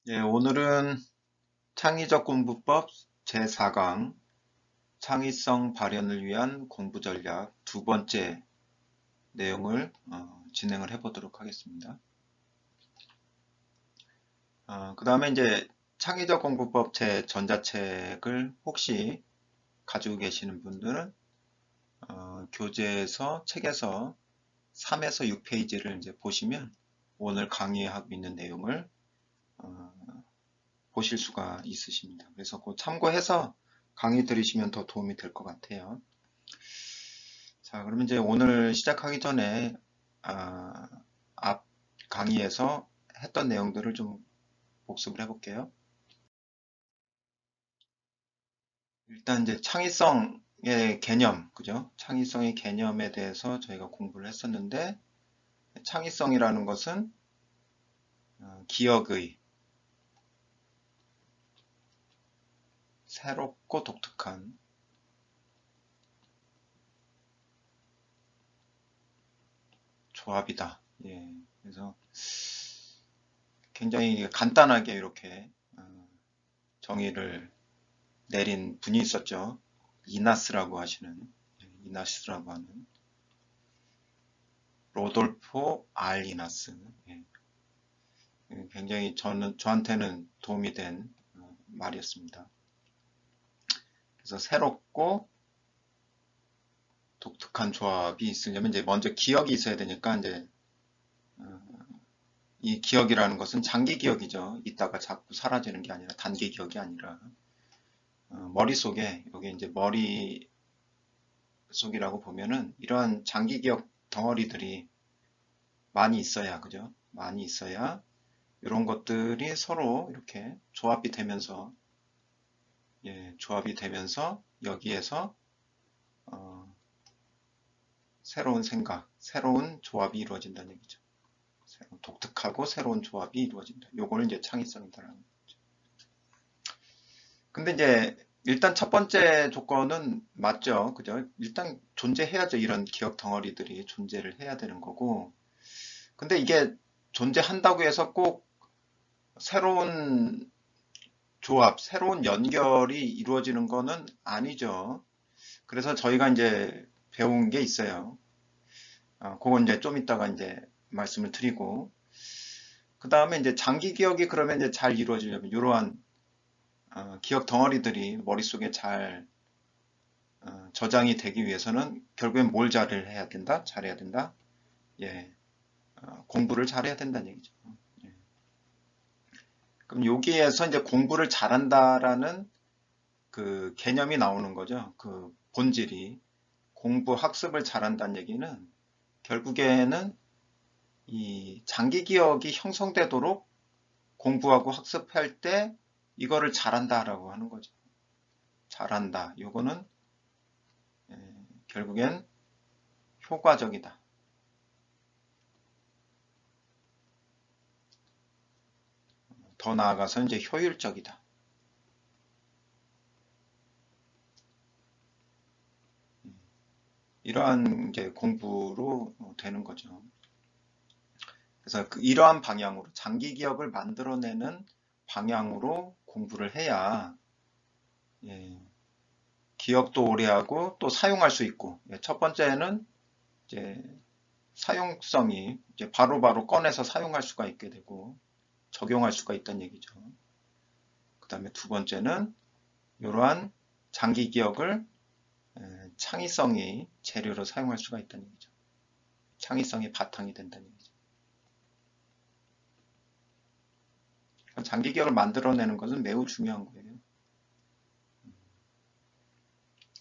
예, 오늘은 창의적 공부법 제4강 창의성 발현을 위한 공부 전략 두 번째 내용을 진행을 해 보도록 하겠습니다. 그 다음에 이제 창의적 공부법 제 전자책을 혹시 가지고 계시는 분들은 교재에서 책에서 3에서 6페이지를 이제 보시면 오늘 강의하고 있는 내용을 어, 보실 수가 있으십니다. 그래서 그 참고해서 강의 들으시면 더 도움이 될 것 같아요. 자, 그러면 이제 오늘 시작하기 전에 아, 앞 강의에서 했던 내용들을 좀 복습을 해볼게요. 일단 이제 창의성의 개념, 그죠? 창의성의 개념에 대해서 저희가 공부를 했었는데, 창의성이라는 것은 기억의 새롭고 독특한 조합이다. 예, 그래서 굉장히 간단하게 이렇게 정의를 내린 분이 있었죠. 이나스라고 하시는, 이나스라고 하는 로돌포 알 이나스. 예, 굉장히 저한테는 도움이 된 말이었습니다. 그래서 새롭고 독특한 조합이 있으려면 이제 먼저 기억이 있어야 되니까 이제 어, 이 기억이라는 것은 장기 기억이죠. 있다가 자꾸 사라지는 게 아니라 단기 기억이 아니라 머릿속에 여기 이제 머릿속이라고 보면은 이러한 장기 기억 덩어리들이 많이 있어야, 그죠? 많이 있어야 이런 것들이 서로 이렇게 조합이 되면서, 예, 조합이 되면서 여기에서 어, 새로운 생각, 새로운 조합이 이루어진다는 얘기죠. 독특하고 새로운 조합이 이루어진다. 요거를 이제 창의성이다라는 거죠. 근데 이제 일단 첫 번째 조건은 맞죠, 그죠? 일단 존재해야죠. 이런 기억 덩어리들이 존재를 해야 되는 거고. 근데 이게 존재한다고 해서 꼭 새로운 조합, 새로운 연결이 이루어지는 거는 아니죠. 그래서 저희가 이제 배운 게 있어요. 그건 이제 좀 이따가 이제 말씀을 드리고, 그 다음에 이제 장기 기억이 그러면 이제 잘 이루어지려면 이러한 기억 덩어리들이 머릿속에 잘 저장이 되기 위해서는 결국엔 뭘 잘을 해야 된다? 잘해야 된다? 예, 공부를 잘해야 된다는 얘기죠. 예. 그럼 여기에서 이제 공부를 잘한다라는 그 개념이 나오는 거죠. 그 본질이. 공부, 학습을 잘한다는 얘기는 결국에는 이 장기 기억이 형성되도록 공부하고 학습할 때 이거를 잘한다라고 하는 거죠. 잘한다. 요거는 결국엔 효과적이다. 더 나아가서 이제 효율적이다. 이러한 이제 공부로 되는 거죠. 그래서 이러한 방향으로 장기 기억을 만들어내는 방향으로 공부를 해야 예, 기억도 오래 하고 또 사용할 수 있고 예, 첫 번째는 이제 사용성이 이제 바로바로 꺼내서 사용할 수가 있게 되고 적용할 수가 있다는 얘기죠. 그 다음에 두 번째는 이러한 장기 기억을 창의성이 재료로 사용할 수가 있다는 얘기죠. 창의성이 바탕이 된다는 얘기죠. 장기 기억을 만들어내는 것은 매우 중요한 거예요.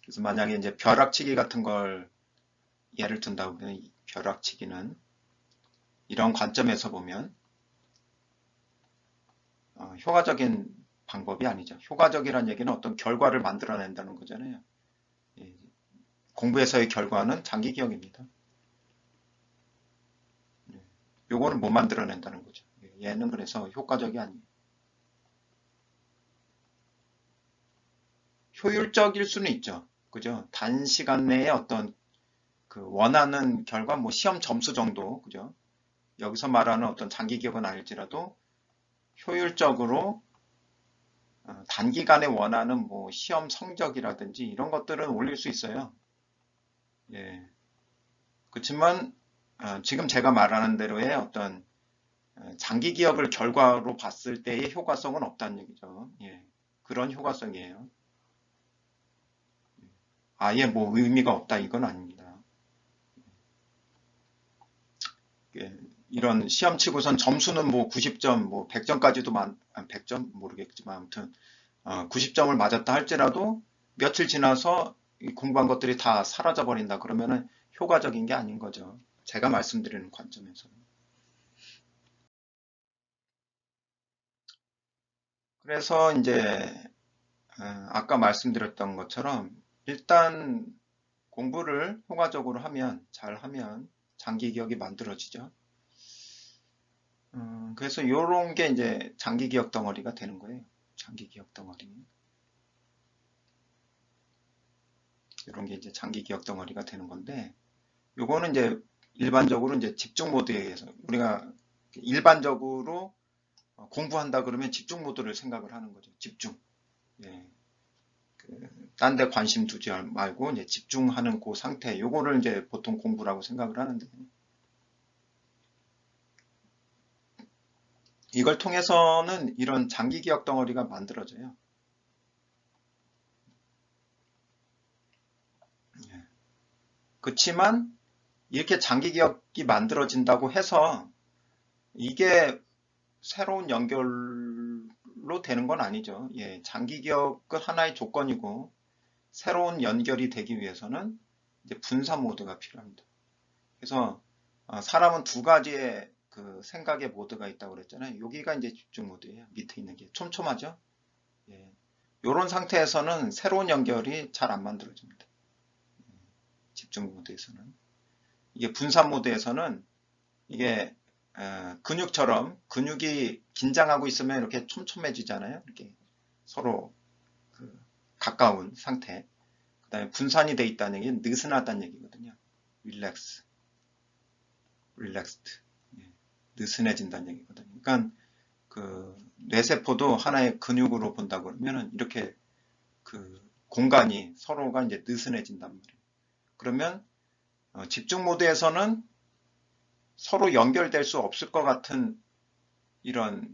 그래서 만약에 이제 벼락치기 같은 걸 예를 든다고 하면 벼락치기는 이런 관점에서 보면 효과적인 방법이 아니죠. 효과적이라는 얘기는 어떤 결과를 만들어낸다는 거잖아요. 예, 공부에서의 결과는 장기 기억입니다. 예, 요거는 못 만들어낸다는 거죠. 예, 얘는 그래서 효과적이 아니에요. 효율적일 수는 있죠. 그죠? 단시간 내에 어떤 그 원하는 결과, 뭐 시험 점수 정도, 그죠? 여기서 말하는 어떤 장기 기억은 아닐지라도 효율적으로 단기간에 원하는 뭐 시험 성적이라든지 이런 것들은 올릴 수 있어요. 예. 그렇지만 지금 제가 말하는 대로의 어떤 장기 기억을 결과로 봤을 때의 효과성은 없다는 얘기죠. 예. 그런 효과성이에요. 아예 뭐 의미가 없다 이건 아닙니다. 예. 이런 시험 치고선 점수는 뭐 90점, 뭐 100점까지도 100점 모르겠지만 아무튼 90점을 맞았다 할지라도 며칠 지나서 공부한 것들이 다 사라져 버린다 그러면은 효과적인 게 아닌 거죠. 제가 말씀드리는 관점에서. 그래서 이제 아까 말씀드렸던 것처럼 일단 공부를 효과적으로 하면, 잘 하면 장기 기억이 만들어지죠. 그래서 이런 게 이제 장기 기억 덩어리가 되는 거예요. 장기 기억 덩어리. 이런 게 이제 장기 기억 덩어리가 되는 건데, 요거는 이제 일반적으로 이제 집중 모드에 의해서 우리가 일반적으로 공부한다 그러면 집중 모드를 생각을 하는 거죠. 집중. 예. 딴 데 관심 두지 말고 이제 집중하는 그 상태. 요거를 이제 보통 공부라고 생각을 하는데 이걸 통해서는 이런 장기 기억 덩어리가 만들어져요. 예. 그렇지만 이렇게 장기 기억이 만들어진다고 해서 이게 새로운 연결로 되는 건 아니죠. 예, 장기 기억은 하나의 조건이고 새로운 연결이 되기 위해서는 이제 분산 모드가 필요합니다. 그래서 사람은 두 가지의 그 생각의 모드가 있다고 그랬잖아요. 여기가 이제 집중 모드예요. 밑에 있는 게 촘촘하죠. 예. 이런 상태에서는 새로운 연결이 잘 안 만들어집니다. 집중 모드에서는. 이게 분산 모드에서는 이게 근육처럼 근육이 긴장하고 있으면 이렇게 촘촘해지잖아요. 이렇게 서로 그 가까운 상태. 그다음에 분산이 돼 있다는 얘기는 느슨하다는 얘기거든요. 릴렉스, 릴렉스드. 느슨해진다는 얘기거든요. 그러니까 그 뇌세포도 하나의 근육으로 본다 그러면은 이렇게 그 공간이 서로가 이제 느슨해진단 말이에요. 그러면 집중 모드에서는 서로 연결될 수 없을 것 같은 이런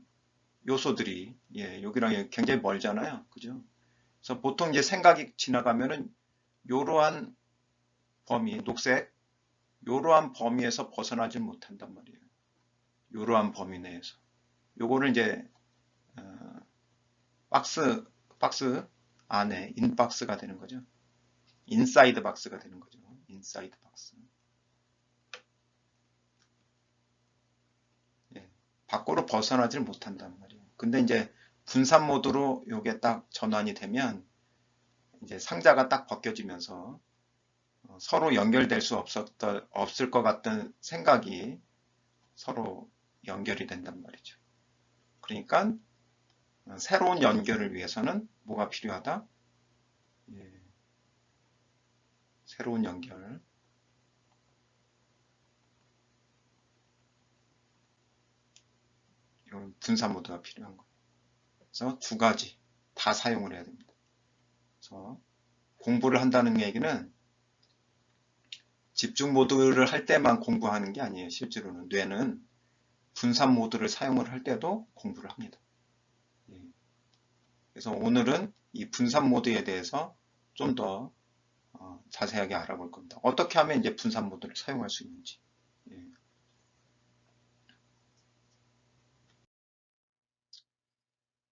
요소들이 여기랑 굉장히 멀잖아요. 그죠? 그래서 보통 이제 생각이 지나가면은 요러한 범위, 녹색, 요러한 범위에서 벗어나지 못한단 말이에요. 요러한 범위 내에서. 요거를 이제 어, 박스 안에 인박스가 되는 거죠. 인사이드 박스가 되는 거죠. 인사이드 박스. 예, 밖으로 벗어나질 못한단 말이에요. 근데 이제 분산 모드로 요게 딱 전환이 되면 이제 상자가 딱 벗겨지면서 서로 연결될 수 없을 것 같은 생각이 서로 연결이 된단 말이죠. 그러니까 새로운 연결을 위해서는 뭐가 필요하다? 예, 새로운 연결. 이런 분산 모드가 필요한 거예요. 그래서 두 가지 다 사용을 해야 됩니다. 그래서 공부를 한다는 얘기는 집중 모드를 할 때만 공부하는 게 아니에요. 실제로는 뇌는 분산 모드를 사용을 할 때도 공부를 합니다. 예. 그래서 오늘은 이 분산 모드에 대해서 좀 더 자세하게 알아볼 겁니다. 어떻게 하면 이제 분산 모드를 사용할 수 있는지. 예.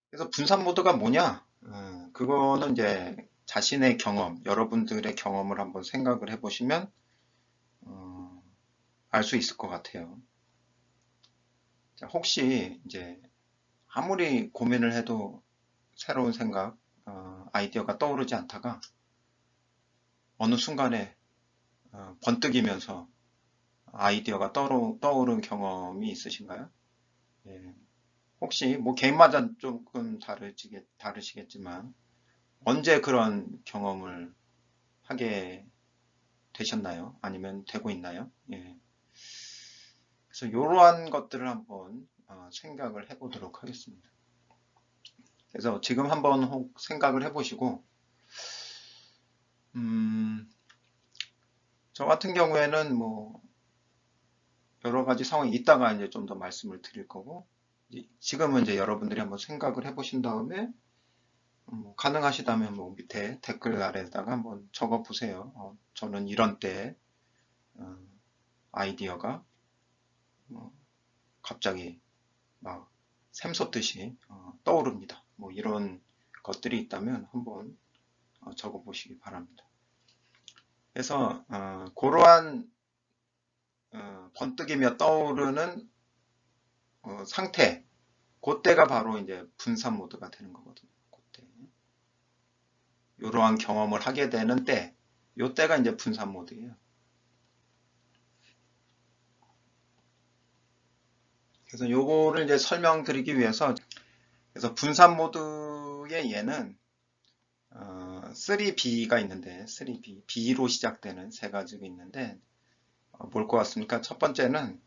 그래서 분산 모드가 뭐냐? 그거는 이제 자신의 경험, 여러분들의 경험을 한번 생각을 해보시면 알 수 있을 것 같아요. 자, 혹시 이제 아무리 고민을 해도 새로운 생각, 아이디어가 떠오르지 않다가 어느 순간에 번뜩이면서 아이디어가 떠오른 경험이 있으신가요? 예. 혹시 뭐 개인마다 조금 다르시겠지만 언제 그런 경험을 하게 되셨나요? 아니면 되고 있나요? 예. 그래서 이러한 것들을 한번 생각을 해보도록 하겠습니다. 그래서 지금 한번 생각을 해보시고, 저 같은 경우에는 뭐 여러 가지 상황이 있다가 이제 좀 더 말씀을 드릴 거고, 지금은 이제 여러분들이 한번 생각을 해보신 다음에 가능하시다면 뭐 밑에 댓글 아래에다가 한번 적어 보세요. 저는 이런 때 아이디어가 갑자기 막 샘솟듯이 떠오릅니다. 뭐 이런 것들이 있다면 한번 적어 보시기 바랍니다. 그래서 그러한 번뜩이며 떠오르는 상태, 그때가 바로 이제 분산 모드가 되는 거거든요. 그때 이러한 경험을 하게 되는 때, 요때가 이제 분산 모드예요. 그래서 요거를 이제 설명드리기 위해서, 그래서 분산 모드의 얘는 3B가 있는데, 3B, B로 시작되는 세 가지가 있는데, 뭘 것 같습니까? 첫 번째는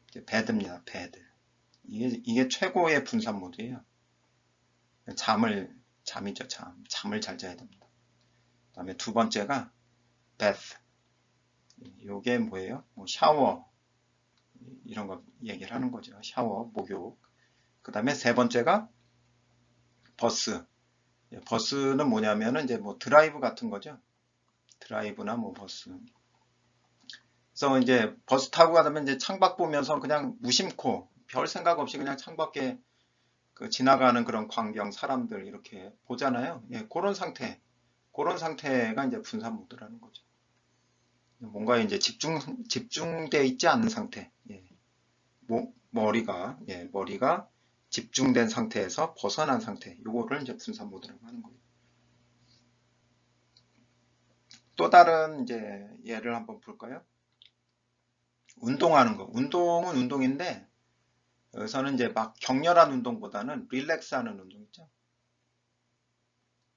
이제 배드입니다. 배드. 이게 최고의 분산 모드예요. 잠이죠, 잠. 잠을 잘 자야 됩니다. 그 다음에 두 번째가 bath. 요게 뭐예요? 뭐 샤워. 이런 거 얘기를 하는 거죠. 샤워, 목욕. 그 다음에 세 번째가 버스. 버스는 뭐냐면은 이제 뭐 드라이브 같은 거죠. 드라이브나 뭐 버스. 그래서 이제 버스 타고 가면 이제 창밖 보면서 그냥 무심코 별 생각 없이 그냥 창밖에 지나가는 그런 광경, 사람들 이렇게 보잖아요. 예, 그런 상태가 이제 분산 모드라는 거죠. 뭔가 이제 집중돼 있지 않은 상태. 예. 머리가 집중된 상태에서 벗어난 상태. 요거를 이제 분산 모드라고 하는 거예요. 또 다른 이제 예를 한번 볼까요? 운동하는 거. 운동은 운동인데, 여기서는 이제 막 격렬한 운동보다는 릴렉스하는 운동 있죠?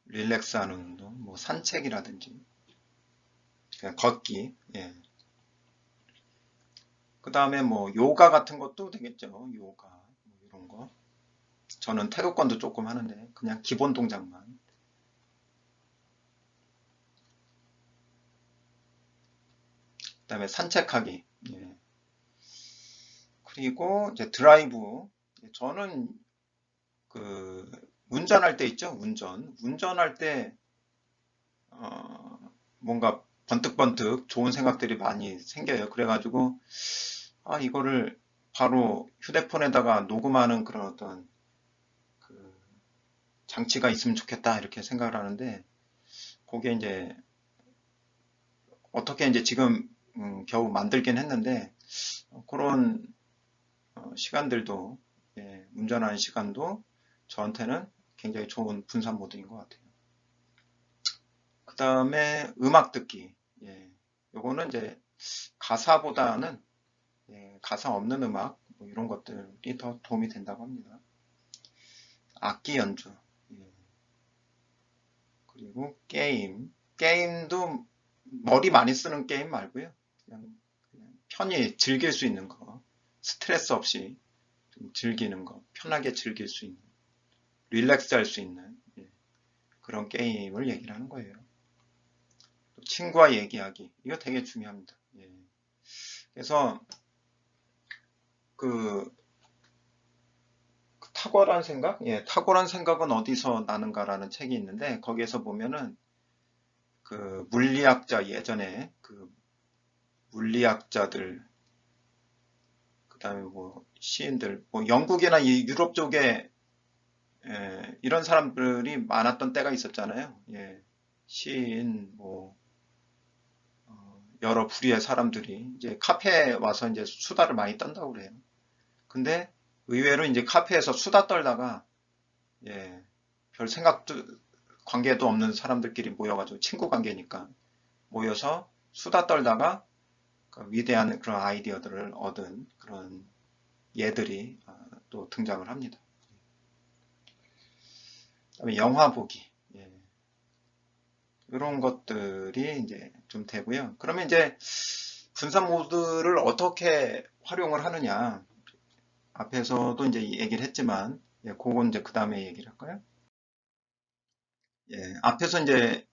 릴렉스하는 운동, 뭐 산책이라든지, 그냥 걷기, 예. 그 다음에 뭐 요가 같은 것도 되겠죠. 요가, 뭐 이런 거. 저는 태극권도 조금 하는데, 그냥 기본 동작만. 그 다음에 산책하기, 예. 그리고 이제 드라이브. 저는 운전할 때 있죠. 운전할 때 뭔가 번뜩번뜩 좋은 생각들이 많이 생겨요. 그래가지고 이거를 바로 휴대폰에다가 녹음하는 그런 어떤 장치가 있으면 좋겠다 이렇게 생각을 하는데, 그게 이제 어떻게 이제 지금 겨우 만들긴 했는데, 그런 시간들도, 예, 운전하는 시간도 저한테는 굉장히 좋은 분산 모드인 것 같아요. 그 다음에 음악 듣기. 예, 요거는 이제 가사보다는, 예, 가사 없는 음악, 뭐 이런 것들이 더 도움이 된다고 합니다. 악기 연주. 예, 그리고 게임도 머리 많이 쓰는 게임 말고요. 그냥 편히 즐길 수 있는 거. 스트레스 없이 좀 즐기는 거. 편하게 즐길 수 있는, 릴렉스 할 수 있는, 예, 그런 게임을 얘기를 하는 거예요. 또 친구와 얘기하기. 이거 되게 중요합니다. 예. 그래서 그 탁월한 생각? 예, 탁월한 생각은 어디서 나는가라는 책이 있는데, 거기에서 보면은 물리학자, 예전에 물리학자들, 그 다음에 뭐 시인들, 뭐 영국이나 이 유럽 쪽에, 이런 사람들이 많았던 때가 있었잖아요. 예, 시인, 뭐 여러 부류의 사람들이 이제 카페에 와서 이제 수다를 많이 떤다고 그래요. 근데 의외로 이제 카페에서 수다 떨다가, 예, 별 생각도 관계도 없는 사람들끼리 모여가지고 친구 관계니까 모여서 수다 떨다가 위대한 그런 아이디어들을 얻은 그런 예들이 또 등장을 합니다. 그다음에 영화 보기, 예, 이런 것들이 이제 좀 되고요. 그러면 이제 분산 모드를 어떻게 활용을 하느냐? 앞에서도 이제 얘기를 했지만, 예, 그건 이제 그 다음에 얘기를 할까요? 예, 앞에서 이제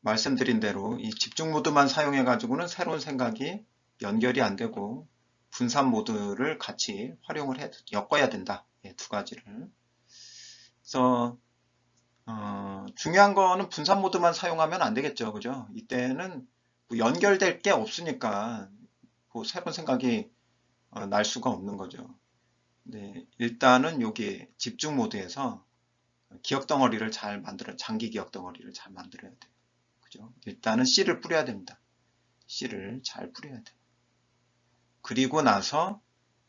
말씀드린 대로 이 집중 모드만 사용해 가지고는 새로운 생각이 연결이 안 되고 분산 모드를 같이 엮어야 된다. 예, 두 가지를. 그래서 중요한 거는 분산 모드만 사용하면 안 되겠죠. 그죠? 이때는 뭐 연결될 게 없으니까 뭐 새로운 생각이 날 수가 없는 거죠. 네, 일단은 여기 집중 모드에서 기억 덩어리를 장기 기억 덩어리를 잘 만들어야 돼요. 그죠? 일단은 C를 뿌려야 됩니다. C를 잘 뿌려야 돼요. 그리고 나서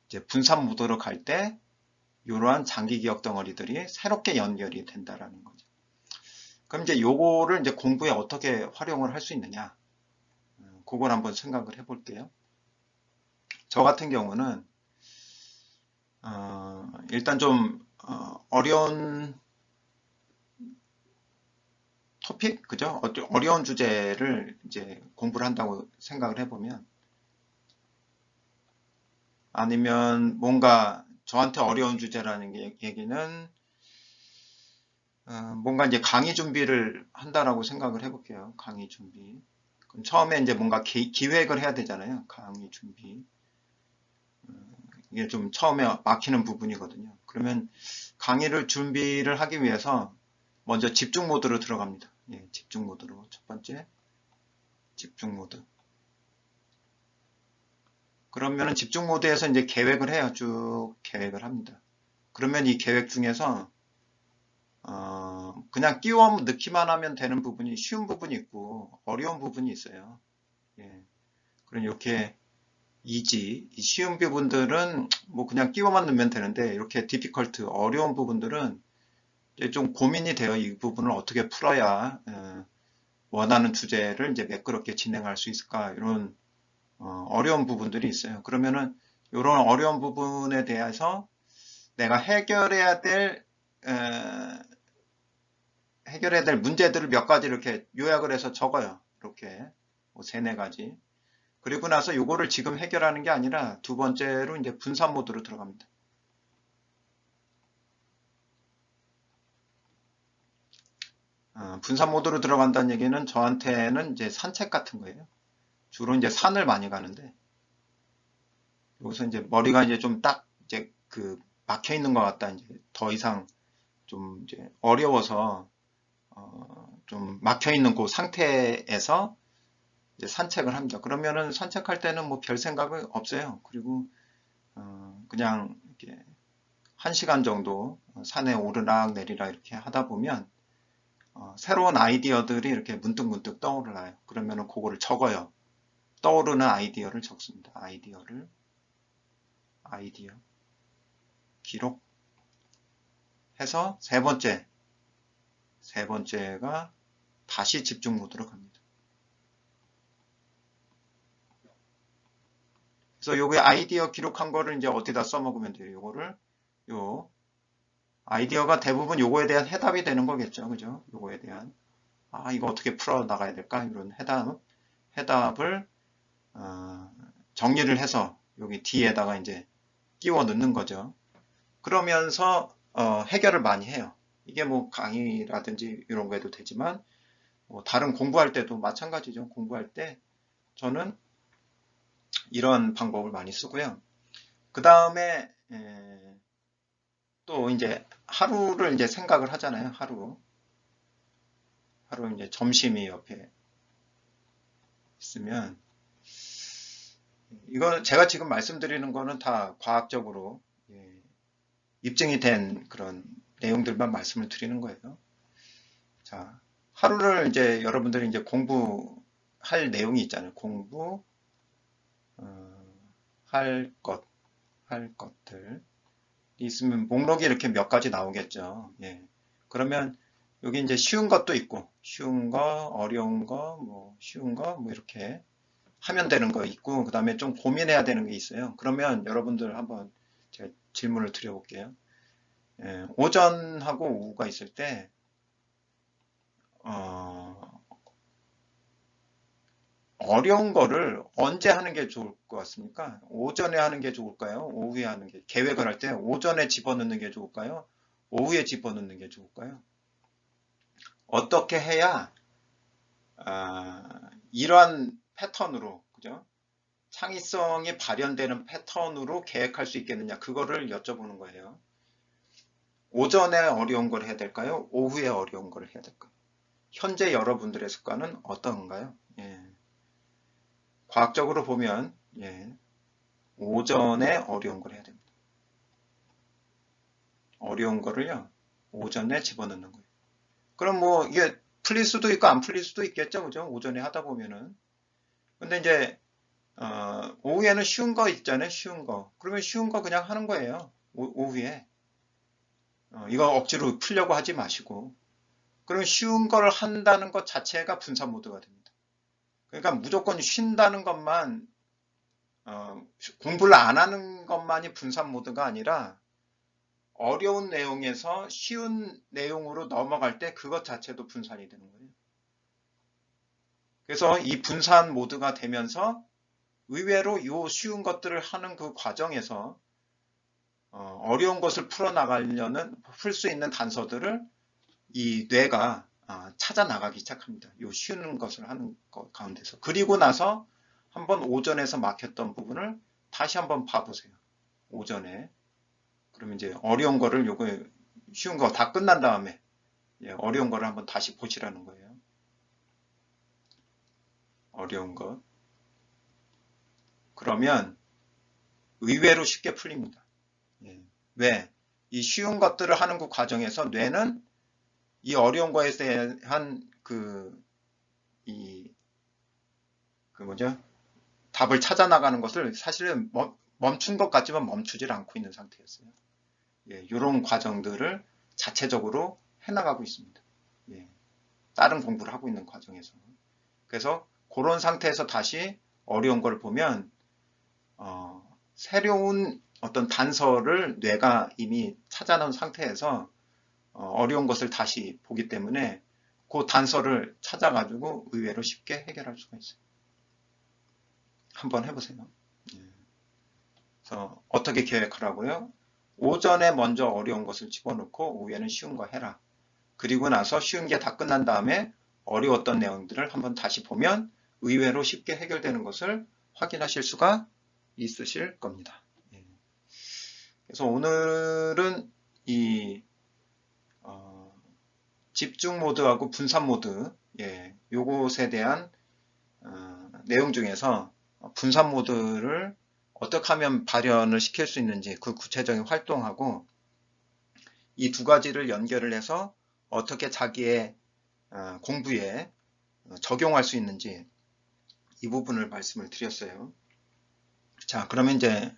이제 분산 모드로 갈 때 이러한 장기 기억 덩어리들이 새롭게 연결이 된다라는 거죠. 그럼 이제 요거를 이제 공부에 어떻게 활용을 할 수 있느냐? 그걸 한번 생각을 해볼게요. 저 같은 경우는 일단 좀 어려운 토픽, 그죠? 어려운 주제를 이제 공부를 한다고 생각을 해보면, 아니면 뭔가 저한테 어려운 주제라는 얘기는 뭔가 이제 강의 준비를 한다라고 생각을 해볼게요. 강의 준비. 그럼 처음에 이제 뭔가 기획을 해야 되잖아요. 강의 준비. 이게 좀 처음에 막히는 부분이거든요. 그러면 강의를 준비를 하기 위해서 먼저 집중 모드로 들어갑니다. 예, 집중 모드로. 첫 번째, 집중 모드. 그러면은 집중 모드에서 이제 계획을 해요. 쭉 계획을 합니다. 그러면 이 계획 중에서 그냥 끼워 넣기만 하면 되는 부분이 쉬운 부분이 있고 어려운 부분이 있어요. 예. 그럼 이렇게 이 쉬운 부분들은 뭐 그냥 끼워만 넣으면 되는데 이렇게 디피컬트 어려운 부분들은 이제 좀 고민이 돼요. 이 부분을 어떻게 풀어야 원하는 주제를 이제 매끄럽게 진행할 수 있을까 이런 어려운 부분들이 있어요. 그러면은 이런 어려운 부분에 대해서 내가 해결해야 될 문제들을 몇 가지 이렇게 요약을 해서 적어요. 이렇게 뭐 세네 가지. 그리고 나서 요거를 지금 해결하는 게 아니라 두 번째로 이제 분산 모드로 들어갑니다. 분산 모드로 들어간다는 얘기는 저한테는 이제 산책 같은 거예요. 주로 이제 산을 많이 가는데 여기서 이제 머리가 이제 좀 딱 이제 그 막혀 있는 것 같다. 이제 더 이상 좀 이제 어려워서 좀 막혀 있는 그 상태에서 이제 산책을 합니다. 그러면은 산책할 때는 뭐 별 생각은 없어요. 그리고 그냥 이렇게 1시간 정도 산에 오르락 내리락 이렇게 하다 보면 새로운 아이디어들이 이렇게 문득문득 떠오르나요. 그러면은 그거를 적어요. 떠오르는 아이디어를 적습니다. 아이디어 기록 해서 세 번째가 다시 집중 모드로 갑니다. 그래서 요게 아이디어 기록한 거를 이제 어디다 써먹으면 돼요. 요거를 요 아이디어가 대부분 요거에 대한 해답이 되는 거겠죠. 그죠? 요거에 대한 이거 어떻게 풀어 나가야 될까? 이런 해답을 정리를 해서 여기 뒤에다가 이제 끼워 넣는 거죠. 그러면서 해결을 많이 해요. 이게 뭐 강의라든지 이런 거 해도 되지만 뭐 다른 공부할 때도 마찬가지죠. 공부할 때 저는 이런 방법을 많이 쓰고요. 그 다음에 또 이제 하루를 이제 생각을 하잖아요. 하루 이제 점심이 옆에 있으면 이거 제가 지금 말씀드리는 거는 다 과학적으로 입증이 된 그런 내용들만 말씀을 드리는 거예요. 자, 하루를 이제 여러분들이 이제 공부할 내용이 있잖아요. 할 것들 있으면 목록이 이렇게 몇 가지 나오겠죠. 예. 그러면 여기 이제 쉬운 것도 있고, 쉬운 거, 어려운 거, 뭐 쉬운 거, 뭐 이렇게 하면 되는 거 있고, 그 다음에 좀 고민해야 되는 게 있어요. 그러면 여러분들 한번 제가 질문을 드려볼게요. 예, 오전하고 오후가 있을 때, 어, 어려운 거를 언제 하는 게 좋을 것 같습니까? 오전에 하는 게 좋을까요? 오후에 하는 게, 계획을 할 때 오전에 집어넣는 게 좋을까요? 오후에 집어넣는 게 좋을까요? 어떻게 해야 이러한 패턴으로, 그죠? 창의성이 발현되는 패턴으로 계획할 수 있겠느냐, 그거를 여쭤보는 거예요. 오전에 어려운 걸 해야 될까요? 오후에 어려운 걸 해야 될까요? 현재 여러분들의 습관은 어떤가요? 예. 과학적으로 보면 예, 오전에 어려운 걸 해야 됩니다. 어려운 거를요, 오전에 집어넣는 거예요. 그럼 뭐 이게 풀릴 수도 있고 안 풀릴 수도 있겠죠, 그죠? 오전에 하다 보면은. 근데 이제 오후에는 쉬운 거 있잖아요, 쉬운 거. 그러면 쉬운 거 그냥 하는 거예요, 오후에. 이거 억지로 풀려고 하지 마시고. 그러면 쉬운 걸 한다는 것 자체가 분산 모드가 됩니다. 그러니까 무조건 쉰다는 것만, 공부를 안 하는 것만이 분산 모드가 아니라 어려운 내용에서 쉬운 내용으로 넘어갈 때 그것 자체도 분산이 되는 거예요. 그래서 이 분산 모드가 되면서 의외로 요 쉬운 것들을 하는 그 과정에서 어려운 것을 풀어나가려는, 풀 수 있는 단서들을 이 뇌가 찾아 나가기 시작합니다. 요 쉬운 것을 하는 것 가운데서. 그리고 나서 한번 오전에서 막혔던 부분을 다시 한번 봐보세요. 오전에. 그러면 이제 어려운 거를 요거 쉬운 거 다 끝난 다음에 어려운 거를 한번 다시 보시라는 거예요. 어려운 것. 그러면 의외로 쉽게 풀립니다. 왜? 이 쉬운 것들을 하는 그 과정에서 뇌는 이 어려운 거에 대한 뭐죠? 답을 찾아 나가는 것을 사실은 멈춘 것 같지만 멈추질 않고 있는 상태였어요. 이런 과정들을 자체적으로 해나가고 있습니다. 다른 공부를 하고 있는 과정에서. 그래서 그런 상태에서 다시 어려운 걸 보면 새로운 어떤 단서를 뇌가 이미 찾아놓은 상태에서 어려운 것을 다시 보기 때문에 그 단서를 찾아가지고 의외로 쉽게 해결할 수가 있어요. 한번 해보세요. 그래서 어떻게 계획하라고요? 오전에 먼저 어려운 것을 집어넣고 오후에는 쉬운 거 해라. 그리고 나서 쉬운 게 다 끝난 다음에 어려웠던 내용들을 한번 다시 보면 의외로 쉽게 해결되는 것을 확인하실 수가 있으실 겁니다. 그래서 오늘은 이 집중 모드하고 분산 모드, 요것에 대한 내용 중에서 분산 모드를 어떻게 하면 발현을 시킬 수 있는지 그 구체적인 활동하고 이 두 가지를 연결을 해서 어떻게 자기의 공부에 적용할 수 있는지 이 부분을 말씀을 드렸어요. 자, 그러면 이제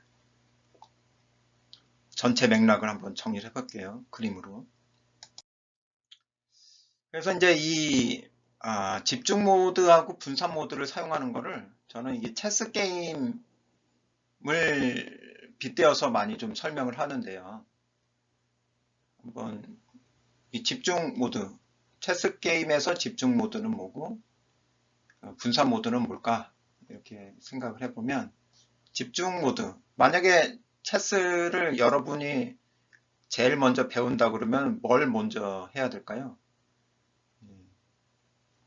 전체 맥락을 한번 정리를 해볼게요. 그림으로. 그래서 이제 이 집중 모드하고 분산 모드를 사용하는 거를 저는 이게 체스 게임을 빗대어서 많이 좀 설명을 하는데요. 한번 이 집중 모드, 체스 게임에서 집중 모드는 뭐고 분산 모드는 뭘까? 이렇게 생각을 해보면 집중 모드, 만약에 체스를 여러분이 제일 먼저 배운다 그러면 뭘 먼저 해야 될까요?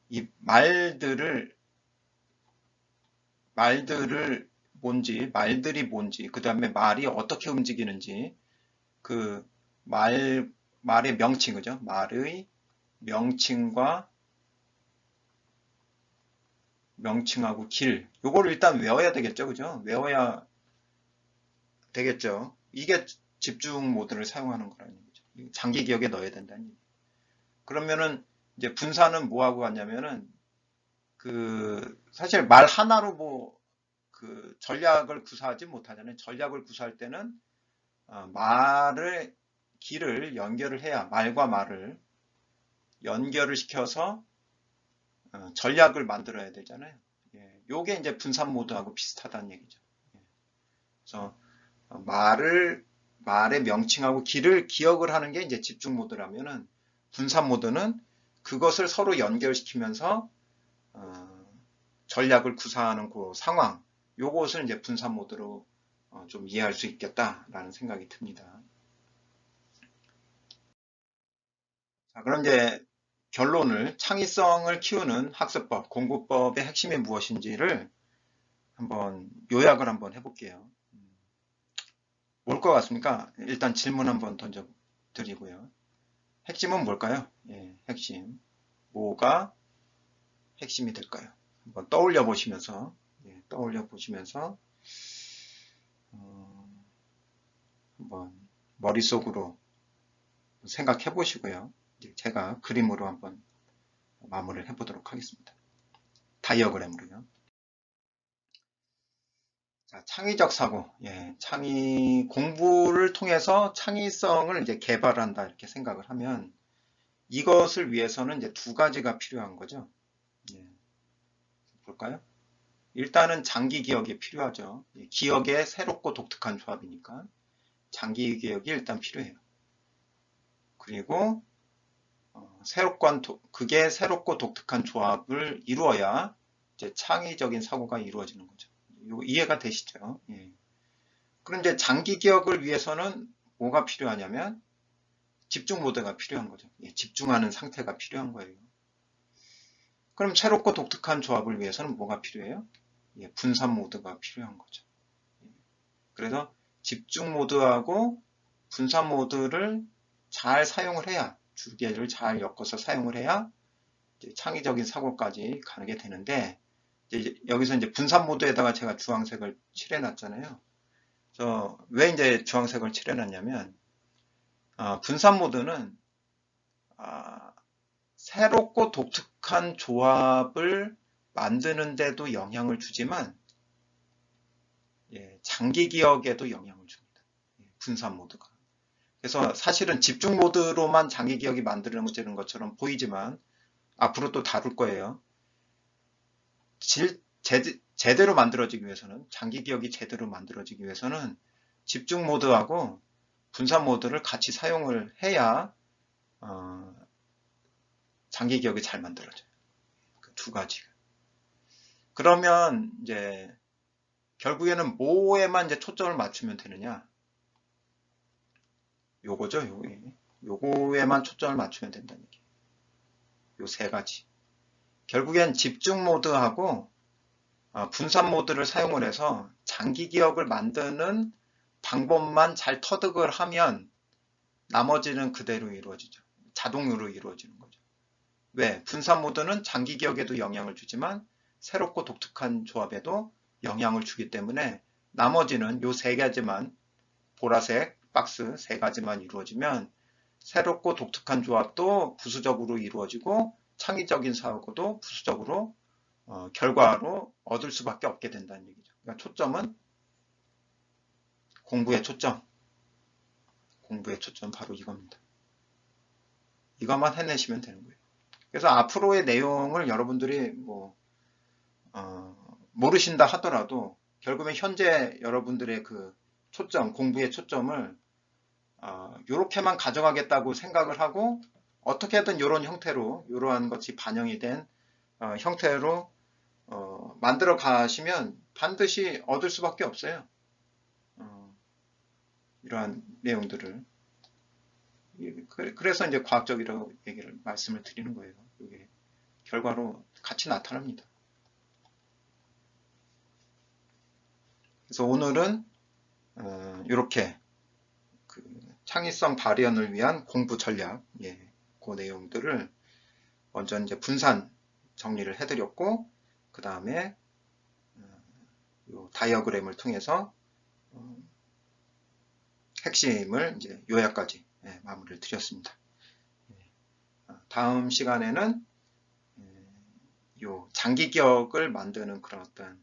이 말들이 뭔지, 그 다음에 말이 어떻게 움직이는지, 그 말의 명칭, 그죠? 말의 명칭하고 길, 요거를 일단 외워야 되겠죠, 그죠? 외워야 되겠죠. 이게 집중 모드를 사용하는 거라는 얘기죠. 장기 기억에 넣어야 된다는 얘기. 그러면은 이제 분산은 뭐하고 같냐면은 사실 말 하나로 전략을 구사하지 못하잖아요. 전략을 구사할 때는 길을 연결을 해야, 말과 말을 연결을 시켜서 전략을 만들어야 되잖아요. 요게 이제 분산 모드하고 비슷하다는 얘기죠. 그래서 말의 명칭하고 길을 기억을 하는 게 이제 집중 모드라면은 분산 모드는 그것을 서로 연결시키면서 전략을 구사하는 그 상황, 요것을 이제 분산 모드로 좀 이해할 수 있겠다라는 생각이 듭니다. 자, 그럼 이제 결론을 창의성을 키우는 학습법, 공부법의 핵심이 무엇인지를 한번 요약을 한번 해볼게요. 뭘 것 같습니까? 일단 질문 한번 던져드리고요. 핵심은 뭘까요? 예, 핵심. 뭐가 핵심이 될까요? 한번 떠올려 보시면서, 예, 한번 머릿속으로 생각해 보시고요. 이제 제가 그림으로 한번 마무리를 해보도록 하겠습니다. 다이어그램으로요. 자, 창의적 사고, 예, 공부를 통해서 창의성을 이제 개발한다 이렇게 생각을 하면 이것을 위해서는 이제 두 가지가 필요한 거죠. 예, 볼까요? 일단은 장기 기억이 필요하죠. 예, 기억의 새롭고 독특한 조합이니까 장기 기억이 일단 필요해요. 그리고 그게 새롭고 독특한 조합을 이루어야 이제 창의적인 사고가 이루어지는 거죠. 이해가 되시죠? 예. 그런데 장기 기억을 위해서는 뭐가 필요하냐면 집중 모드가 필요한 거죠. 예, 집중하는 상태가 필요한 거예요. 그럼 새롭고 독특한 조합을 위해서는 뭐가 필요해요? 예, 분산 모드가 필요한 거죠. 예. 그래서 집중 모드하고 분산 모드를 잘 사용을 해야, 두 개를 잘 엮어서 사용을 해야 이제 창의적인 사고까지 가게 되는데, 여기서 이제 분산 모드에다가 제가 주황색을 칠해 놨잖아요. 왜 이제 주황색을 칠해 놨냐면, 분산 모드는 새롭고 독특한 조합을 만드는데도 영향을 주지만, 예, 장기 기억에도 영향을 줍니다. 예, 분산 모드가. 그래서 사실은 집중 모드로만 장기 기억이 만들어지는 것처럼 보이지만 앞으로 또 다룰 거예요. 제대로 만들어지기 위해서는, 장기 기억이 제대로 만들어지기 위해서는 집중 모드하고 분산 모드를 같이 사용을 해야 장기 기억이 잘 만들어져요. 그 두 가지가. 그러면 이제 결국에는 뭐에만 이제 초점을 맞추면 되느냐? 요거죠, 요거에만 초점을 맞추면 된다는 얘기예요. 요 세 가지. 결국엔 집중 모드하고 분산 모드를 사용을 해서 장기 기억을 만드는 방법만 잘 터득을 하면 나머지는 그대로 이루어지죠. 자동으로 이루어지는 거죠. 왜? 분산 모드는 장기 기억에도 영향을 주지만 새롭고 독특한 조합에도 영향을 주기 때문에 나머지는 요 세 가지만, 보라색 박스 세 가지만 이루어지면 새롭고 독특한 조합도 부수적으로 이루어지고 창의적인 사고도 부수적으로 결과로 얻을 수밖에 없게 된다는 얘기죠. 그러니까 초점은 공부의 초점 바로 이겁니다. 이것만 해내시면 되는 거예요. 그래서 앞으로의 내용을 여러분들이 모르신다 하더라도 결국엔 현재 여러분들의 그 초점, 공부의 초점을 이렇게만 가져가겠다고 생각을 하고 어떻게든 이런 형태로, 이러한 것이 반영이 된 형태로 만들어 가시면 반드시 얻을 수밖에 없어요. 이러한 내용들을. 그래서 이제 과학적이라고 말씀을 드리는 거예요. 이게 결과로 같이 나타납니다. 그래서 오늘은 이렇게 그 창의성 발현을 위한 공부 전략, 예, 그 내용들을 먼저 이제 분산 정리를 해드렸고, 그 다음에 다이어그램을 통해서 핵심을 이제 요약까지, 예, 마무리를 드렸습니다. 다음 시간에는 요 장기 기억을 만드는 그런 어떤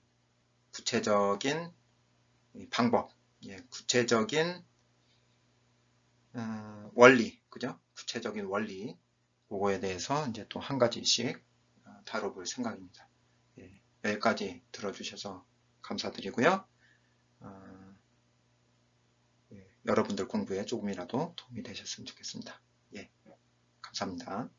구체적인 방법, 예, 구체적인 원리, 그죠? 구체적인 원리, 그거에 대해서 이제 또 한 가지씩 다뤄볼 생각입니다. 예, 여기까지 들어주셔서 감사드리고요. 예, 여러분들 공부에 조금이라도 도움이 되셨으면 좋겠습니다. 예, 감사합니다.